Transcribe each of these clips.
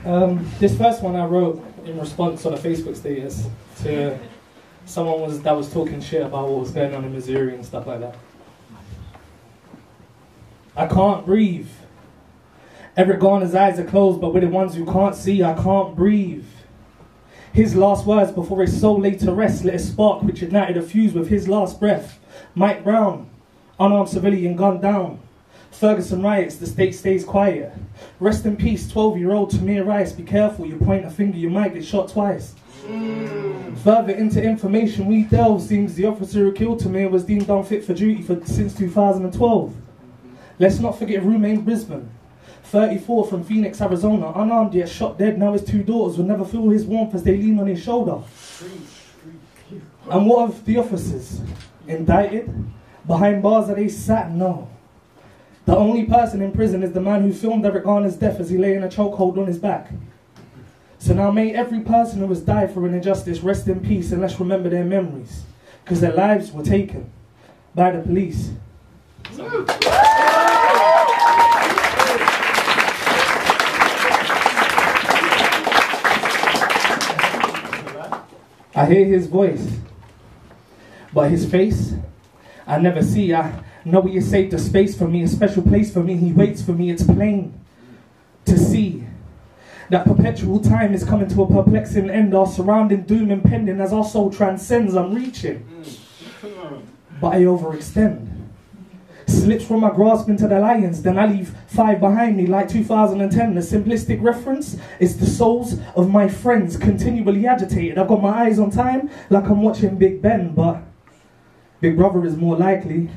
This first one I wrote in response on a Facebook status to someone that was talking shit about what was going on in Missouri and stuff like that. I can't breathe. Eric Garner's eyes are closed, but we're the ones who can't see. I can't breathe. His last words before his soul laid to rest lit a spark which ignited a fuse with his last breath. Mike Brown, unarmed civilian gunned down. Ferguson riots, the state stays quiet. Rest in peace, 12-year-old Tamir Rice. Be careful, you point a finger, you might get shot twice. Further into information we delve, seems the officer who killed Tamir was deemed unfit for duty since 2012. Let's not forget Rumain Brisbane, 34 from Phoenix, Arizona, unarmed yet shot dead. Now his two daughters will never feel his warmth as they lean on his shoulder. And what of the officers? Indicted? Behind bars are they sat? No. The only person in prison is the man who filmed Eric Garner's death as he lay in a chokehold on his back. So now may every person who has died for an injustice rest in peace, and let's remember their memories, because their lives were taken by the police. I hear his voice, but his face I never see. I know he has saved a space for me, a special place for me. He waits for me. It's plain to see that perpetual time is coming to a perplexing end. Our surrounding doom impending as our soul transcends. I'm reaching, but I overextend. Slips from my grasp into the lions, then I leave 5 behind me like 2010. The simplistic reference is the souls of my friends continually agitated. I've got my eyes on time like I'm watching Big Ben, but Big Brother is more likely.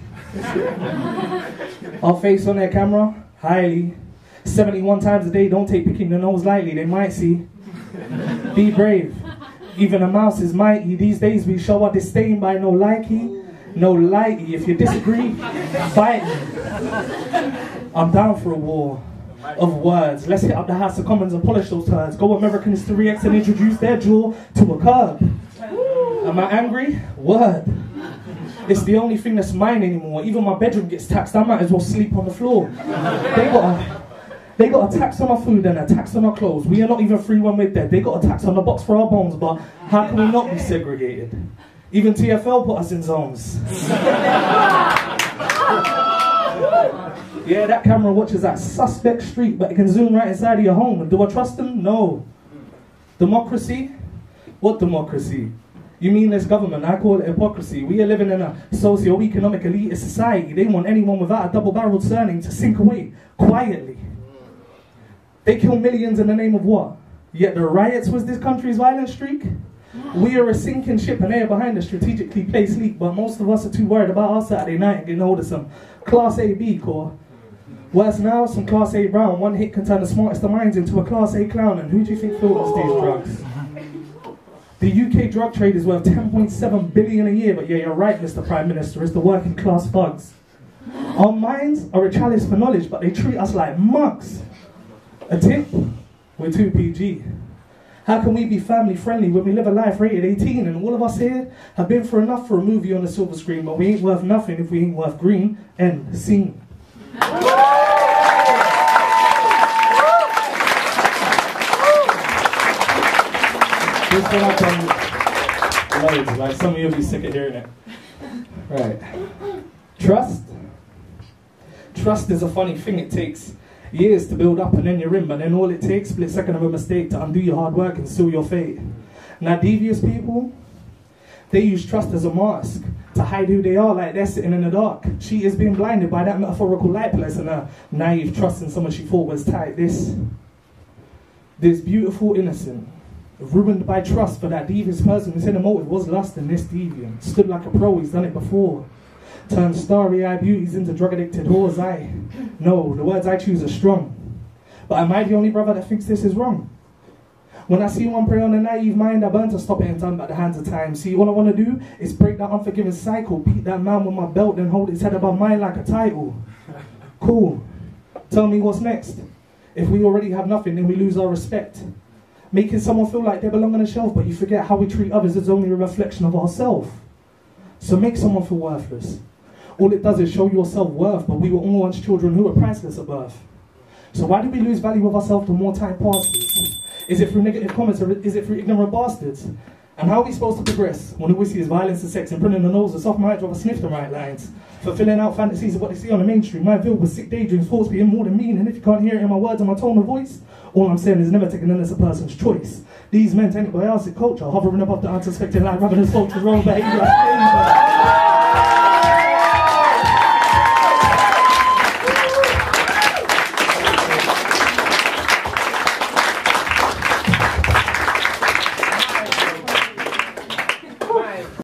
Our face on their camera, highly. 71 times a day, don't take picking your nose lightly, they might see. Be brave, even a mouse is mighty. These days we show our disdain by no likey. No lighty. If you disagree, fight me. I'm down for a war of words. Let's hit up the House of Commons and polish those turds. Go American History X and introduce their jaw to a curb. Am I angry? Word. It's the only thing that's mine anymore. Even my bedroom gets taxed. I might as well sleep on the floor. They got a tax on our food and a tax on our clothes. We are not even free when we're dead. They got a tax on the box for our bones, but how can we not be segregated? Even TFL put us in zones. Yeah, that camera watches that suspect street, but it can zoom right inside of your home. And do I trust them? No. Democracy? What democracy? You mean this government? I call it hypocrisy. We are living in a socio-economic elitist society. They want anyone without a double-barreled surname to sink away quietly. They kill millions in the name of what? Yet the riots was this country's violent streak? We are a sinking ship and they are behind us, strategically placed leak, but most of us are too worried about our Saturday night and getting hold of some Class A beak, or worse now, some Class A brown. One hit can turn the smartest of minds into a Class A clown, and who do you think filters these drugs? The UK drug trade is worth 10.7 billion a year, but yeah, you're right, Mr. Prime Minister, it's the working class thugs. Our minds are a chalice for knowledge, but they treat us like mugs. A tip? We're too PG. How can we be family friendly when we live a life rated 18 and all of us here have been through enough for a movie on the silver screen, but we ain't worth nothing if we ain't worth green. End scene. This one I've done loads, like some of you will be sick of hearing it. Right. Trust? Trust is a funny thing. It takes years to build up and then you're in, but then all it takes, split second of a mistake to undo your hard work and seal your fate. Now devious people, they use trust as a mask to hide who they are, like they're sitting in the dark. She is being blinded by that metaphorical light place and a naive trust in someone she thought was tight. This beautiful innocent, ruined by trust for that devious person who said the motive was lust, and this deviant stood like a pro, he's done it before. Turn starry-eyed beauties into drug-addicted whores. No, the words I choose are strong. But am I the only brother that thinks this is wrong? When I see one prey on a naive mind, I burn to stop it and turn back the hands of time. See, all I want to do is break that unforgiving cycle, beat that man with my belt, then hold his head above mine like a title. Cool. Tell me what's next. If we already have nothing, then we lose our respect. Making someone feel like they belong on a shelf, but you forget how we treat others is only a reflection of ourselves. So make someone feel worthless. All it does is show your self-worth, but we were all once children who were priceless at birth. So why do we lose value of ourselves the more time passes? Is it through negative comments or is it through ignorant bastards? And how are we supposed to progress when all we see is violence and sex and putting the nose of soft might rather sniff the right lines? Fulfilling out fantasies of what they see on the mainstream. My filled with sick daydreams, thoughts being more than mean. And if you can't hear it in my words and my tone of voice, all I'm saying is never taking in as a person's choice. These men take biotic culture, hovering above the unsuspecting line, rather than vultures, wrong behavior.